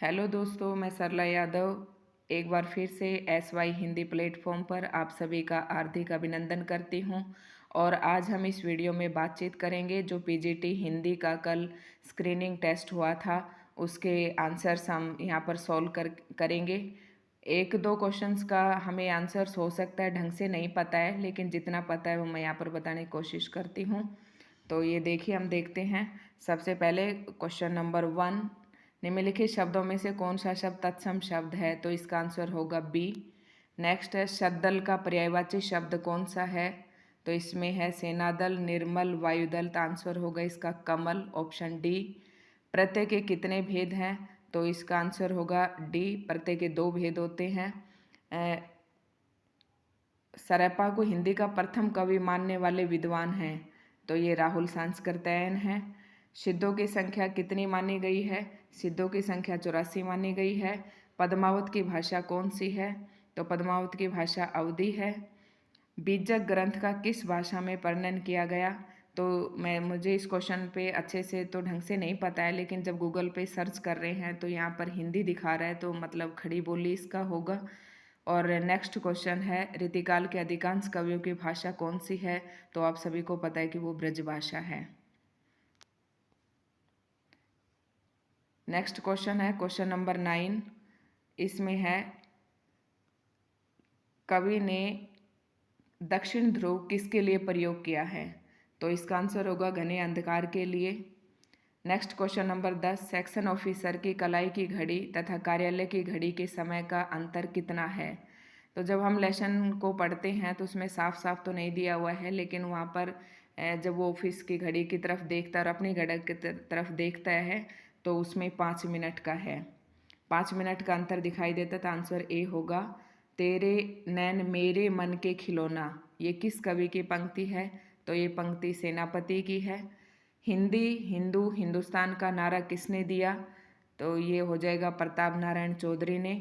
Hello दोस्तों, मैं सरला यादव एक बार फिर से SY हिंदी प्लेटफॉर्म पर आप सभी का हार्दिक अभिनंदन करती हूं। और आज हम इस वीडियो में बातचीत करेंगे जो PGT हिंदी का कल स्क्रीनिंग टेस्ट हुआ था, उसके आंसर्स हम यहां पर सॉल्व करेंगे। एक दो क्वेश्चंस का हमें आंसर्स हो सकता है ढंग से नहीं पता है, लेकिन जितना पता है वो मैं यहाँ पर बताने की कोशिश करती हूँ। तो ये देखिए, हम देखते हैं। सबसे पहले क्वेश्चन नंबर 1, निम्नलिखित शब्दों में से कौन सा शब्द तत्सम शब्द है? तो इसका आंसर होगा बी। नेक्स्ट है, शतदल का पर्यायवाची शब्द कौन सा है? तो इसमें है सेनादल, निर्मल, वायुदल। तो आंसर होगा इसका कमल, ऑप्शन डी। प्रत्यय के कितने भेद हैं? तो इसका आंसर होगा डी, प्रत्यय के 2 भेद होते हैं। सरैपा को हिंदी का प्रथम कवि मानने वाले विद्वान हैं? तो ये राहुल सांस्कृत्यायन हैं। सिद्धों की संख्या कितनी मानी गई है? सिद्धों की संख्या 84 मानी गई है। पद्मावत की भाषा कौन सी है? तो पद्मावत की भाषा अवधी है। बीजक ग्रंथ का किस भाषा में वर्णन किया गया? तो मुझे इस क्वेश्चन पे अच्छे से तो ढंग से नहीं पता है, लेकिन जब गूगल पे सर्च कर रहे हैं तो यहाँ पर हिंदी दिखा रहा है, तो मतलब खड़ी बोली इसका होगा। और नेक्स्ट क्वेश्चन है, रीतिकाल के अधिकांश कवियों की भाषा कौन सी है? तो आप सभी को पता है कि वो ब्रज भाषा है। नेक्स्ट क्वेश्चन है क्वेश्चन नंबर 9। इसमें है, कवि ने दक्षिण ध्रुव किसके लिए प्रयोग किया है? तो इसका आंसर होगा घने अंधकार के लिए। Next question number 10, section officer की कलाई की घड़ी तथा कार्यालय की घड़ी के समय का अंतर कितना है? तो जब हम लेसन को पढ़ते हैं तो उसमें साफ साफ तो नहीं दिया हुआ है, लेकिन वहाँ पर जब वो ऑफिस की घड़ी की तरफ देखता है और अपनी घड़ी की तरफ देखता है तो उसमें 5 मिनट का है। 5 मिनट का अंतर दिखाई देता, तो आंसर ए होगा। तेरे नैन मेरे मन के खिलौना, ये किस कवि की पंक्ति है? तो ये पंक्ति सेनापति की है। हिंदी हिंदू हिंदुस्तान का नारा किसने दिया? तो ये हो जाएगा प्रताप नारायण चौधरी ने।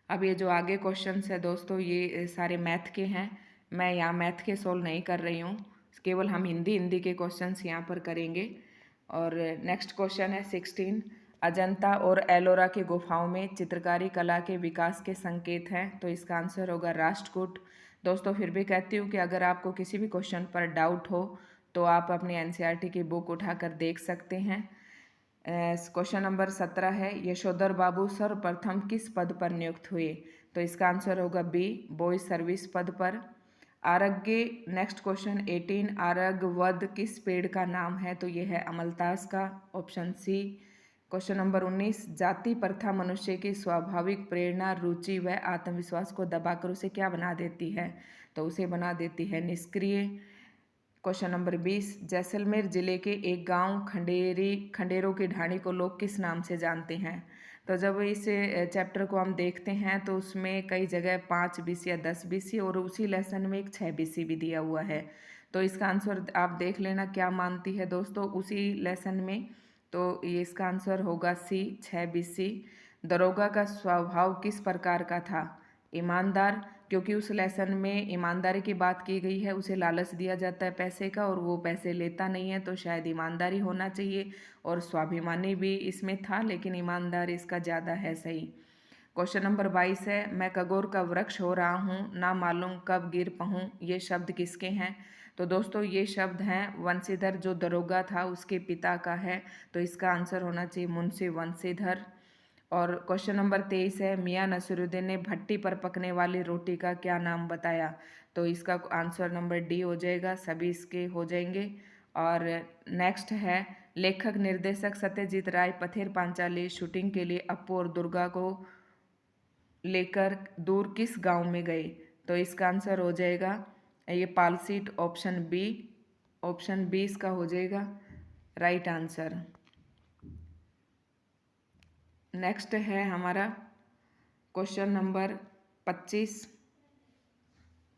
अब ये जो आगे क्वेश्चंस है दोस्तों, ये सारे मैथ के हैं। मैं यहाँ मैथ के सोल्व नहीं कर रही हूँ, केवल हम हिंदी के क्वेश्चंस यहाँ पर करेंगे। और नेक्स्ट क्वेश्चन है 16, अजंता और एलोरा की गुफाओं में चित्रकारी कला के विकास के संकेत हैं? तो इसका आंसर होगा राष्ट्रकूट। दोस्तों, फिर भी कहती हूँ कि अगर आपको किसी भी क्वेश्चन पर डाउट हो तो आप अपनी NCERT की बुक उठाकर देख सकते हैं। क्वेश्चन नंबर 17 है, यशोधर बाबू सर्वप्रथम किस पद पर नियुक्त हुए? तो इसका आंसर होगा बी, बॉयज सर्विस पद पर। आरग्य, नेक्स्ट क्वेश्चन 18, आरग्यवध किस पेड़ का नाम है? तो ये है अमलतास का, ऑप्शन सी। क्वेश्चन नंबर 19, जाति प्रथा मनुष्य की स्वाभाविक प्रेरणा, रुचि व आत्मविश्वास को दबाकर उसे क्या बना देती है? तो उसे बना देती है निष्क्रिय। क्वेश्चन नंबर 20, जैसलमेर जिले के एक गांव खंडेरों की ढाणी को लोग किस नाम से जानते हैं? तो जब इस चैप्टर को हम देखते हैं तो उसमें कई जगह 5 BC या 10 BC और उसी लेसन में एक 6 BC भी दिया हुआ है। तो इसका आंसर आप देख लेना क्या मानती है दोस्तों उसी लेसन में। तो ये इसका आंसर होगा सी, 6 BC। दरोगा का स्वभाव किस प्रकार का था? ईमानदार, क्योंकि उस लेसन में ईमानदारी की बात की गई है, उसे लालच दिया जाता है पैसे का और वो पैसे लेता नहीं है, तो शायद ईमानदारी होना चाहिए। और स्वाभिमानी भी इसमें था, लेकिन ईमानदार इसका ज़्यादा है सही। क्वेश्चन नंबर 22 है, मैं कगोर का वृक्ष हो रहा हूँ, ना मालूम कब गिर पहूँ, ये शब्द किसके हैं? तो दोस्तों, ये शब्द हैं वंशीधर, जो दरोगा था उसके पिता का है। तो इसका आंसर होना चाहिए मुंशी वंशीधर। और क्वेश्चन नंबर 23 है, मियाँ नसीरुद्दीन ने भट्टी पर पकने वाली रोटी का क्या नाम बताया? तो इसका आंसर नंबर डी हो जाएगा, सभी इसके हो जाएंगे। और नेक्स्ट है, लेखक निर्देशक सत्यजीत राय पथेर पांचाली शूटिंग के लिए अप्पू और दुर्गा को लेकर दूर किस गांव में गए? तो इसका आंसर हो जाएगा ये पालसीट, ऑप्शन बी। ऑप्शन बी इसका हो जाएगा राइट आंसर। नेक्स्ट है हमारा क्वेश्चन नंबर 25,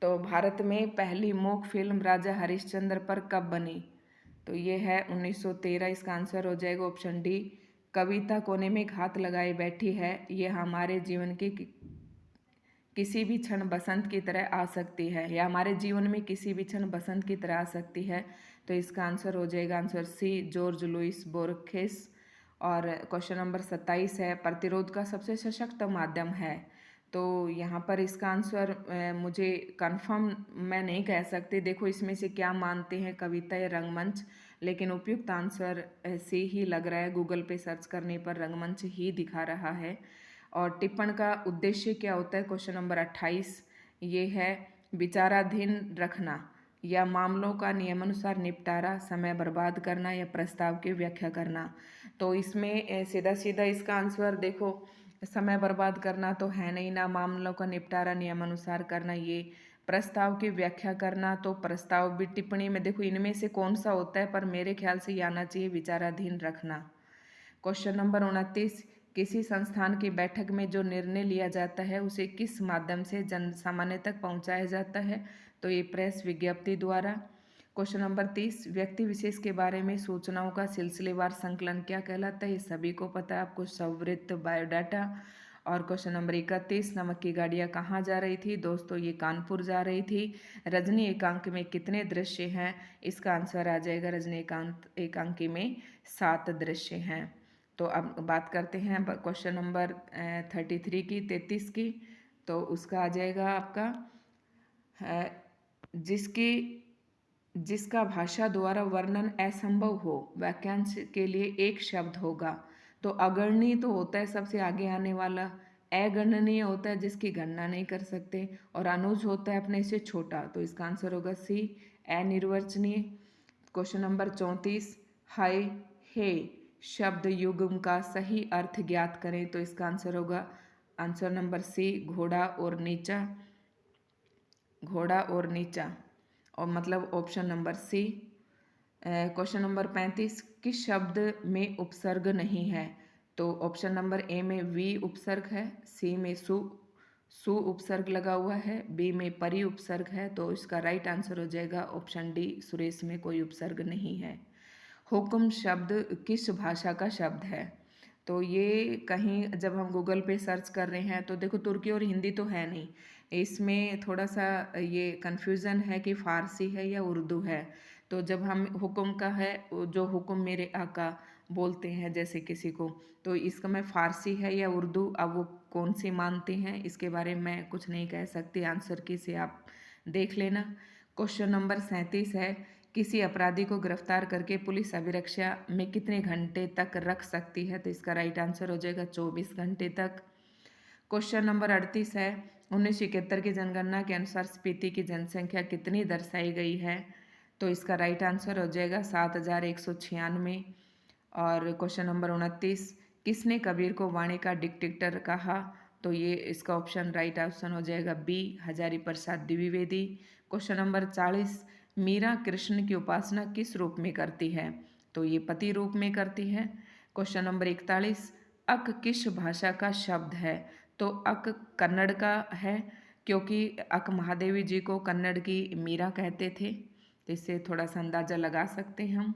तो भारत में पहली मूक फिल्म राजा हरिश्चंद्र पर कब बनी? तो ये है 1913, इसका आंसर हो जाएगा ऑप्शन डी। कविता कोने में घात लगाए बैठी है, ये हमारे जीवन की किसी भी क्षण बसंत की तरह आ सकती है, या हमारे जीवन में किसी भी क्षण बसंत की तरह आ सकती है। तो इसका आंसर हो जाएगा आंसर सी, जॉर्ज लुइस बोर्खेस। और क्वेश्चन नंबर 27 है, प्रतिरोध का सबसे सशक्त माध्यम है। तो यहाँ पर इसका आंसर मुझे कंफर्म मैं नहीं कह सकती, देखो इसमें से क्या मानते हैं, कविता या रंगमंच, लेकिन उपयुक्त आंसर ऐसे ही लग रहा है, गूगल पे सर्च करने पर रंगमंच ही दिखा रहा है। और टिप्पण का उद्देश्य क्या होता है, क्वेश्चन नंबर 28 ये है, विचाराधीन रखना या मामलों का नियमानुसार निपटारा, समय बर्बाद करना या प्रस्ताव की व्याख्या करना। तो इसमें सीधा सीधा इसका आंसर देखो, समय बर्बाद करना तो है नहीं ना, मामलों का निपटारा नियमानुसार करना, ये प्रस्ताव की व्याख्या करना, तो प्रस्ताव भी टिप्पणी में देखो इनमें से कौन सा होता है, पर मेरे ख्याल से ये आना चाहिए विचाराधीन रखना। क्वेश्चन नंबर 29, किसी संस्थान की बैठक में जो निर्णय लिया जाता है उसे किस माध्यम से जन सामान्य तक पहुंचाया जाता है, तो ये प्रेस विज्ञप्ति द्वारा। क्वेश्चन नंबर 30, व्यक्ति विशेष के बारे में सूचनाओं का सिलसिलेवार संकलन क्या कहलाता है, ये सभी को पता है आपको, स्ववृत्त बायोडाटा। और क्वेश्चन नंबर 31, नमक की गाड़ियाँ कहाँ जा रही थी, दोस्तों ये कानपुर जा रही थी। रजनी एकांक में कितने दृश्य हैं, इसका आंसर आ जाएगा रजनी एकांकी में 7 दृश्य हैं। तो अब बात करते हैं क्वेश्चन नंबर 33 की, 33 की। तो उसका आ जाएगा आपका जिसकी जिसका भाषा द्वारा वर्णन असंभव हो, वाक्यांश के लिए एक शब्द होगा। तो अगणनीय तो होता है सबसे आगे आने वाला, अगणनीय होता है जिसकी गणना नहीं कर सकते, और अनुज होता है अपने से छोटा, तो इसका आंसर होगा सी, अनिर्वचनीय। क्वेश्चन नंबर 34, हाय हे शब्द युग्म का सही अर्थ ज्ञात करें, तो इसका आंसर होगा आंसर नंबर सी, घोड़ा और नीचा, घोड़ा और नीचा, और मतलब option number C. Question number 35, किस शब्द में उपसर्ग नहीं है, तो ऑप्शन नंबर ए में वी उपसर्ग है, सी में सु उपसर्ग लगा हुआ है, बी में परी उपसर्ग है, तो इसका राइट आंसर हो जाएगा ऑप्शन डी, सुरेश में कोई उपसर्ग नहीं है। हुक्म शब्द किस भाषा का शब्द है, तो ये कहीं जब हम गूगल पे सर्च कर रहे हैं तो देखो तुर्की और हिंदी तो है नहीं, इसमें थोड़ा सा ये कन्फ्यूज़न है कि फ़ारसी है या उर्दू है। तो जब हम हुक्म का है, जो हुक्म मेरे आका बोलते हैं जैसे किसी को, तो इसका मैं फ़ारसी है या उर्दू, अब वो कौन सी मानते हैं इसके बारे में मैं कुछ नहीं कह सकती, आंसर की से आप देख लेना। क्वेश्चन नंबर 37 है, किसी अपराधी को गिरफ्तार करके पुलिस अभिरक्षा में कितने घंटे तक रख सकती है, तो इसका राइट आंसर हो जाएगा 24 घंटे तक। क्वेश्चन नंबर 38 है, 1971 की जनगणना के अनुसार स्पीति की जनसंख्या कितनी दर्शाई गई है, तो इसका राइट आंसर हो जाएगा 7196। और क्वेश्चन नंबर 29, किसने कबीर को वाणी का डिक्टेटर कहा, तो ये इसका ऑप्शन राइट ऑप्शन हो जाएगा B, Hazari Prasad Dwivedi. Question number 40, Meera Krishna की उपासना किस रूप में करती है, तो ये पति रूप में करती है। क्वेश्चन नंबर 41, अक किस भाषा का शब्द है, तो अक कन्नड़ का है, क्योंकि अक महादेवी जी को कन्नड़ की मीरा कहते थे, तो इससे थोड़ा सा अंदाज़ा लगा सकते हैं हम।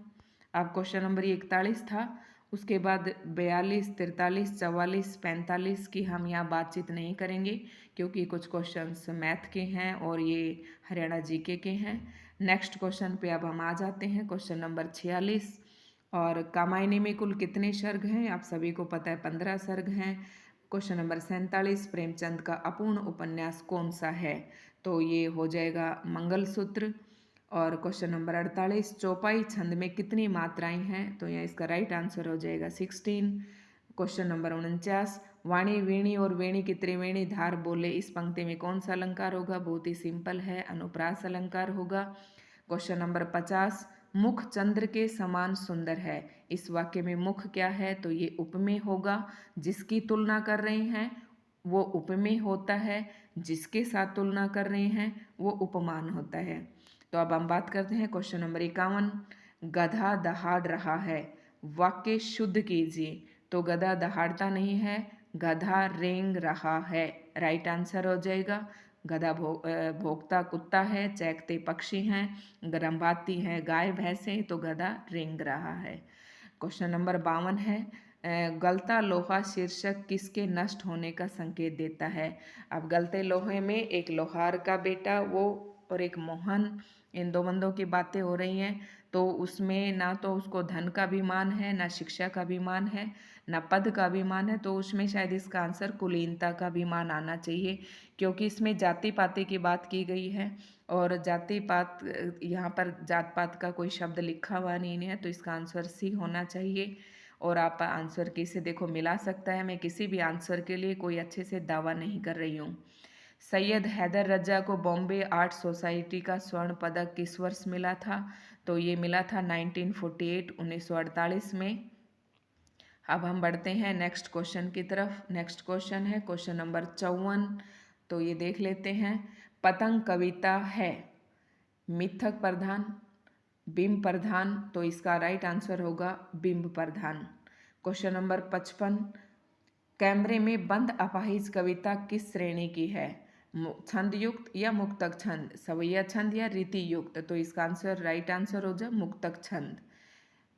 अब क्वेश्चन नंबर 41 था, उसके बाद 42, 43, 44, 45 की हम यहाँ बातचीत नहीं करेंगे, क्योंकि कुछ क्वेश्चंस मैथ के हैं और ये हरियाणा जीके के हैं। नेक्स्ट क्वेश्चन पे अब हम आ जाते हैं, क्वेश्चन नंबर 46। और कामायनी में कुल कितने सर्ग हैं, आप सभी को पता है 15 सर्ग हैं। क्वेश्चन नंबर 47, प्रेमचंद का अपूर्ण उपन्यास कौन सा है, तो ये हो जाएगा मंगलसूत्र। और क्वेश्चन नंबर 48, चौपाई छंद में कितनी मात्राएं हैं, तो यहाँ इसका राइट आंसर हो जाएगा 16। क्वेश्चन नंबर 49, वाणी वीणी और वेणी की त्रिवेणी धार बोले, इस पंक्ति में कौन सा अलंकार होगा, बहुत ही सिंपल है, अनुप्रास अलंकार होगा। क्वेश्चन नंबर 50, मुख चंद्र के समान सुंदर है, इस वाक्य में मुख क्या है, तो ये उपमेय होगा, जिसकी तुलना कर रहे हैं वो उपमेय होता है, जिसके साथ तुलना कर रहे हैं वो उपमान होता है। तो अब हम बात करते हैं क्वेश्चन नंबर 51, गधा दहाड़ रहा है, वाक्य शुद्ध कीजिए, तो गधा दहाड़ता नहीं है, गधा रेंग रहा है, राइट आंसर हो जाएगा। गधा भोगता कुत्ता है, चैकते पक्षी हैं, रंभाती हैं गाय भैंसें, तो गधा रेंग रहा है। क्वेश्चन नंबर 52 है, गलता लोहा शीर्षक किसके नष्ट होने का संकेत देता है। अब गलते लोहे में एक लोहार का बेटा वो और एक मोहन, इन दो बंदों की बातें हो रही हैं, तो उसमें ना तो उसको धन का अभिमान है, ना शिक्षा का अभिमान है, ना पद का अभिमान है, तो उसमें शायद इसका आंसर कुलीनता का अभिमान आना चाहिए, क्योंकि इसमें जाति पाति की बात की गई है और जाति पात यहाँ पर जात पात का कोई शब्द लिखा हुआ नहीं है, तो इसका आंसर सी होना चाहिए। और आप आंसर किसे देखो मिला सकता है, मैं किसी भी आंसर के लिए कोई अच्छे से दावा नहीं कर रही हूँ। सैयद हैदर रजा को बॉम्बे आर्ट सोसाइटी का स्वर्ण पदक किस वर्ष मिला था? तो ये मिला था 1948 1948 में। अब हम बढ़ते हैं नेक्स्ट क्वेश्चन की तरफ। नेक्स्ट क्वेश्चन है क्वेश्चन नंबर 54। तो ये देख लेते हैं। पतंग कविता है मिथक प्रधान, बिंब प्रधान? तो इसका राइट आंसर होगा बिंब प्रधान। Question number 55। कैमरे में बंद अपाहिज कविता किस श्रेणी की है? छंद युक्त या मुक्तक छंद, सवैया छंद या रीति युक्त? तो इसका आंसर राइट आंसर हो जाए मुक्तक छंद।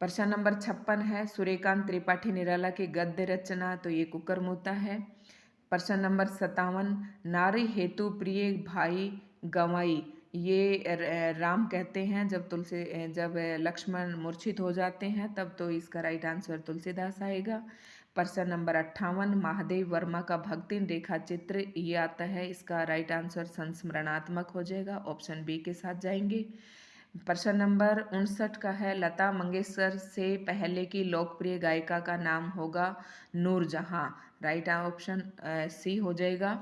प्रश्न नंबर 56 है। सूर्यकांत त्रिपाठी निराला की गद्य रचना? तो ये कुकरमुता है। प्रश्न नंबर 57। नारी हेतु प्रिय भाई गंवाई, ये राम कहते हैं जब लक्ष्मण मूर्छित हो जाते हैं तब, तो इसका राइट आंसर तुलसीदास आएगा। प्रश्न नंबर 58। महादेव वर्मा का भक्ति रेखा चित्र ये आता है, इसका राइट आंसर संस्मरणात्मक हो जाएगा, ऑप्शन बी के साथ जाएंगे। प्रश्न नंबर 59 का है। लता मंगेशकर से पहले की लोकप्रिय गायिका का नाम होगा नूरजहां, राइट ऑप्शन सी हो जाएगा।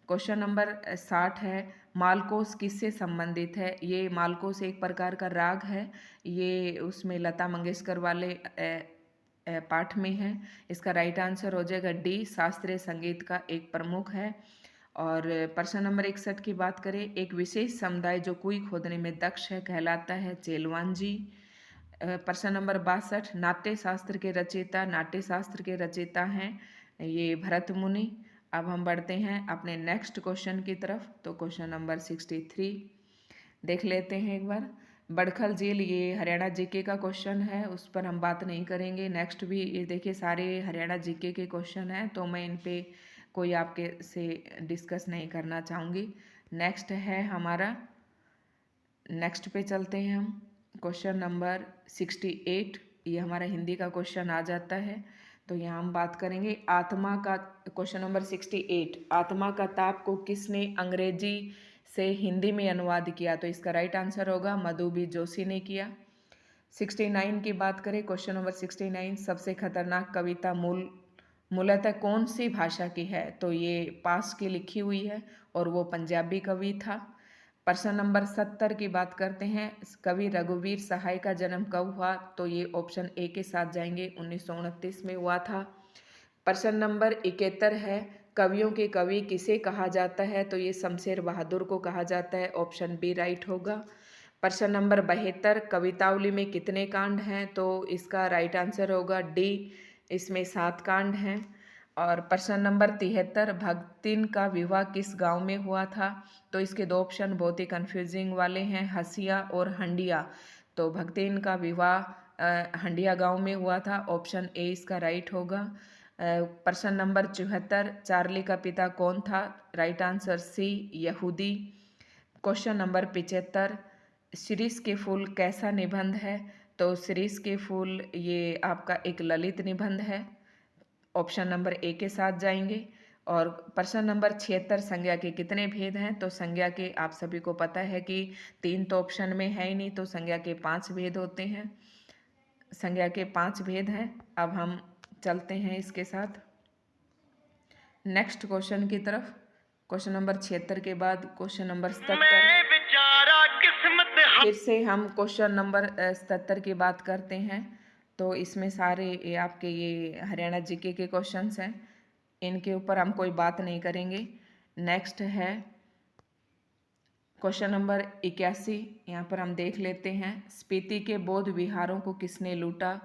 क्वेश्चन नंबर 60 है। मालकोस किससे संबंधित है? ये मालकोस एक प्रकार का राग है, ये उसमें लता मंगेशकर वाले पाठ में है, इसका राइट आंसर हो जाएगा डी, शास्त्रीय संगीत का एक प्रमुख है। और प्रश्न नंबर 61 की बात करें। एक विशेष समुदाय जो कुई खोदने में दक्ष है कहलाता है चेलवांजी। प्रश्न नंबर 62। नाट्य शास्त्र के रचयिता हैं ये भरत मुनि। अब हम बढ़ते हैं अपने नेक्स्ट क्वेश्चन की तरफ। तो क्वेश्चन नंबर 63 देख लेते हैं एक बार। बड़खल झील ये हरियाणा जीके का क्वेश्चन है, उस पर हम बात नहीं करेंगे। नेक्स्ट भी ये देखिए सारे हरियाणा जीके के क्वेश्चन हैं, तो मैं इन पे कोई आपके से डिस्कस नहीं करना चाहूँगी। नेक्स्ट है हमारा, नेक्स्ट पे चलते हैं हम। क्वेश्चन नंबर 68 ये हमारा हिंदी का क्वेश्चन आ जाता है, तो यहाँ हम बात करेंगे आत्मा का। Question number 68। आत्मा का ताप को किसने अंग्रेजी से हिंदी में अनुवाद किया? तो इसका राइट आंसर होगा मधु बी जोशी ने किया। 69 की बात करें। Question number 69। सबसे खतरनाक कविता मूलतः कौन सी भाषा की है? तो ये पास की लिखी हुई है और वो पंजाबी कवि था। प्रश्न नंबर 70 की बात करते हैं। कवि रघुवीर सहाय का जन्म कब हुआ? तो ये ऑप्शन ए के साथ जाएंगे, 1929 में हुआ था। प्रश्न नंबर 71 है। कवियों के कवि किसे कहा जाता है? तो ये शमशेर बहादुर को कहा जाता है, ऑप्शन बी राइट होगा। प्रश्न नंबर 72। कवितावली में कितने कांड हैं? तो इसका राइट आंसर होगा डी, इसमें 7 कांड हैं। और प्रश्न नंबर 73। भगतिन का विवाह किस गांव में हुआ था? तो इसके दो ऑप्शन बहुत ही कंफ्यूजिंग वाले हैं, हसिया और हंडिया। तो भगतिन का विवाह हंडिया गांव में हुआ था, ऑप्शन ए इसका राइट होगा। प्रश्न नंबर 74। चार्ली का पिता कौन था? राइट आंसर सी, यहूदी। Question number 75। शिरीष के फूल कैसा निबंध है? तो शिरीष के फूल ये आपका एक ललित निबंध है, ऑप्शन नंबर ए के साथ जाएंगे। और प्रश्न नंबर 76। संज्ञा के कितने भेद हैं? तो संज्ञा के आप सभी को पता है कि 3 तो ऑप्शन में है ही नहीं, तो संज्ञा के 5 भेद होते हैं, संज्ञा के 5 भेद हैं। अब हम चलते हैं इसके साथ नेक्स्ट क्वेश्चन की तरफ। क्वेश्चन नंबर 76 के बाद क्वेश्चन नंबर 77। फिर से हम क्वेश्चन नंबर 77 की बात करते हैं। तो इसमें सारे ये आपके ये हरियाणा जीके के क्वेश्चंस हैं, इनके ऊपर हम कोई बात नहीं करेंगे। नेक्स्ट है क्वेश्चन नंबर 81। यहाँ पर हम देख लेते हैं। स्पीति के बौद्ध विहारों को किसने लूटा?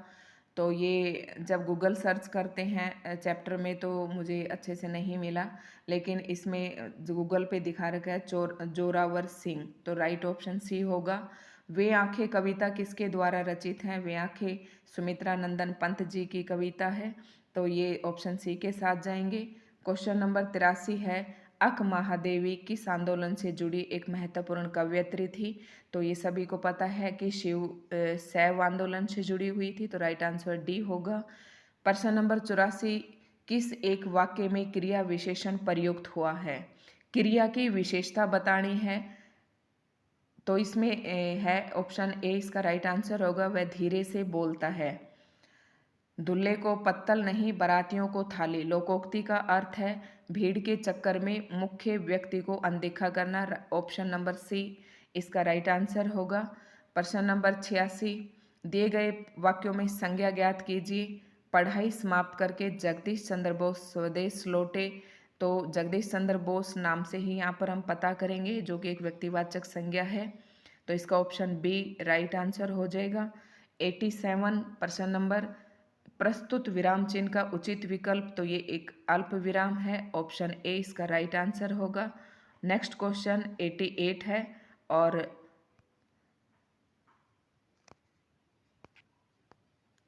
तो ये जब गूगल सर्च करते हैं चैप्टर में तो मुझे अच्छे से नहीं मिला, लेकिन इसमें गूगल पे दिखा रखा है जोरावर सिंह, तो राइट ऑप्शन सी होगा। वे आंखें कविता किसके द्वारा रचित हैं? वे आंखें सुमित्रा नंदन पंत जी की कविता है, तो ये ऑप्शन सी के साथ जाएंगे। क्वेश्चन नंबर 83 है। अक महादेवी किस आंदोलन से जुड़ी एक महत्वपूर्ण कवयित्री थी? तो ये सभी को पता है कि शैव आंदोलन से जुड़ी हुई थी, तो राइट आंसर डी होगा। प्रश्न नंबर 84, किस एक वाक्य में क्रिया विशेषण प्रयुक्त हुआ है? क्रिया की विशेषता बतानी है, तो इसमें है ऑप्शन ए इसका राइट आंसर होगा, वह धीरे से बोलता है। दूल्हे को पत्तल नहीं बारातियों को थाली, लोकोक्ति का अर्थ है भीड़ के चक्कर में मुख्य व्यक्ति को अनदेखा करना, ऑप्शन नंबर सी इसका राइट आंसर होगा। प्रश्न नंबर 86, दिए गए वाक्यों में संज्ञा ज्ञात कीजिए। पढ़ाई समाप्त करके जगदीश चंद्र बोस स्वदेश लौटे, तो जगदीश चंद्र बोस नाम से ही यहाँ पर हम पता करेंगे, जो कि एक व्यक्तिवाचक संज्ञा है, तो इसका ऑप्शन बी राइट आंसर हो जाएगा। 87 प्रश्न नंबर, प्रस्तुत विराम चिन्ह का उचित विकल्प, तो ये एक अल्प विराम है, ऑप्शन ए इसका राइट आंसर होगा। नेक्स्ट क्वेश्चन 88 है और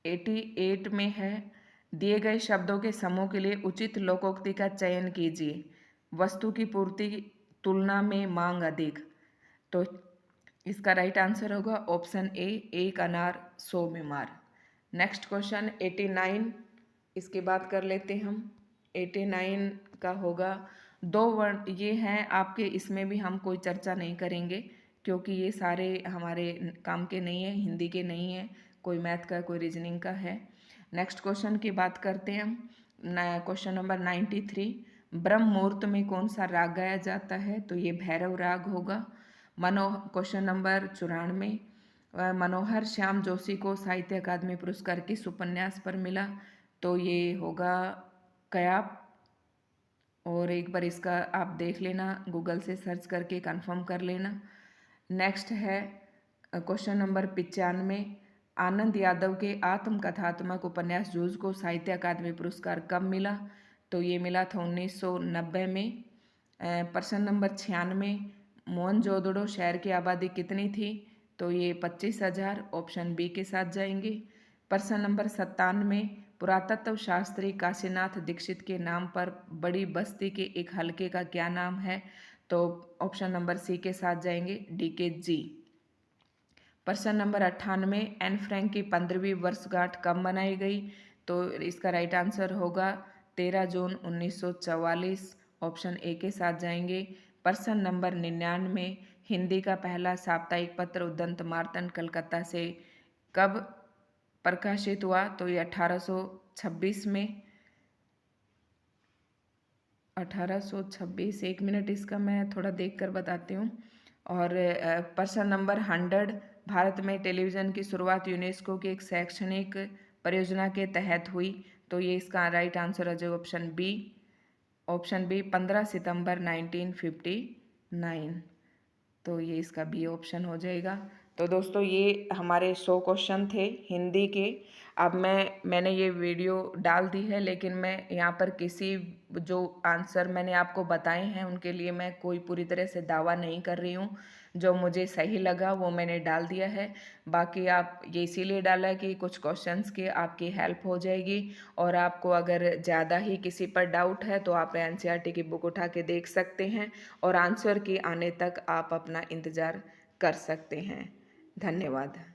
88 में है, दिए गए शब्दों के समूह के लिए उचित लोकोक्ति का चयन कीजिए। वस्तु की पूर्ति तुलना में मांग अधिक, तो इसका राइट आंसर होगा ऑप्शन ए, एक अनार 100 में मार। नेक्स्ट क्वेश्चन 89, इसकी बात कर लेते हम। 89 का होगा, दो वर्ण ये हैं आपके, इसमें भी हम कोई चर्चा नहीं करेंगे क्योंकि ये सारे हमारे काम के नहीं है, हिंदी के नहीं है, कोई मैथ का कोई रीजनिंग का है। नेक्स्ट क्वेश्चन की बात करते हैं हम। क्वेश्चन नंबर 93, ब्रह्म मुहूर्त में कौन सा राग गाया जाता है? तो ये भैरव राग होगा। क्वेश्चन नंबर 94, मनोहर श्याम जोशी को साहित्य अकादमी पुरस्कार किस उपन्यास पर मिला? तो ये होगा कयाप, और एक बार इसका आप देख लेना, गूगल से सर्च करके कंफर्म कर लेना। नेक्स्ट है क्वेश्चन नंबर 95, आनंद यादव के आत्मकथात्मक उपन्यास जूझ को साहित्य अकादमी पुरस्कार कब मिला? तो ये मिला था 1990 में। प्रश्न नंबर 96, मोहनजोदड़ो शहर की आबादी कितनी थी? तो ये 25,000, ऑप्शन बी के साथ जाएंगे। प्रश्न नंबर 97, पुरातत्व शास्त्री काशीनाथ दीक्षित के नाम पर बड़ी बस्ती के एक हलके का क्या नाम है? तो ऑप्शन नंबर सी के साथ जाएंगे, डी के जी। प्रश्न नंबर 98, एन फ्रैंक की 15वीं वर्षगांठ कब मनाई गई? तो इसका राइट आंसर होगा 13 जून 1944, ऑप्शन ए के साथ जाएंगे। प्रश्न नंबर 99, हिंदी का पहला साप्ताहिक पत्र उद्यंत मार्तंड कलकत्ता से कब प्रकाशित हुआ? तो ये 1826 में। 1826, एक मिनट इसका मैं थोड़ा देख कर बताती हूँ। और प्रश्न नंबर 100, भारत में टेलीविज़न की शुरुआत यूनेस्को की एक शैक्षणिक परियोजना के तहत हुई, तो ये इसका राइट आंसर हो जाएगा ऑप्शन बी। ऑप्शन बी 15 सितंबर 1959, तो ये इसका बी ऑप्शन हो जाएगा। तो दोस्तों ये हमारे 100 क्वेश्चन थे हिंदी के। अब मैंने ये वीडियो डाल दी है, लेकिन मैं यहाँ पर किसी जो आंसर मैंने आपको बताए हैं उनके लिए मैं कोई पूरी तरह से दावा नहीं कर रही हूँ। जो मुझे सही लगा वो मैंने डाल दिया है। बाकी आप ये इसीलिए डाला है कि कुछ क्वेश्चंस की आपकी हेल्प हो जाएगी, और आपको अगर ज़्यादा ही किसी पर डाउट है तो आप एनसीईआरटी की बुक उठा के देख सकते हैं, और आंसर के आने तक आप अपना इंतज़ार कर सकते हैं। धन्यवाद।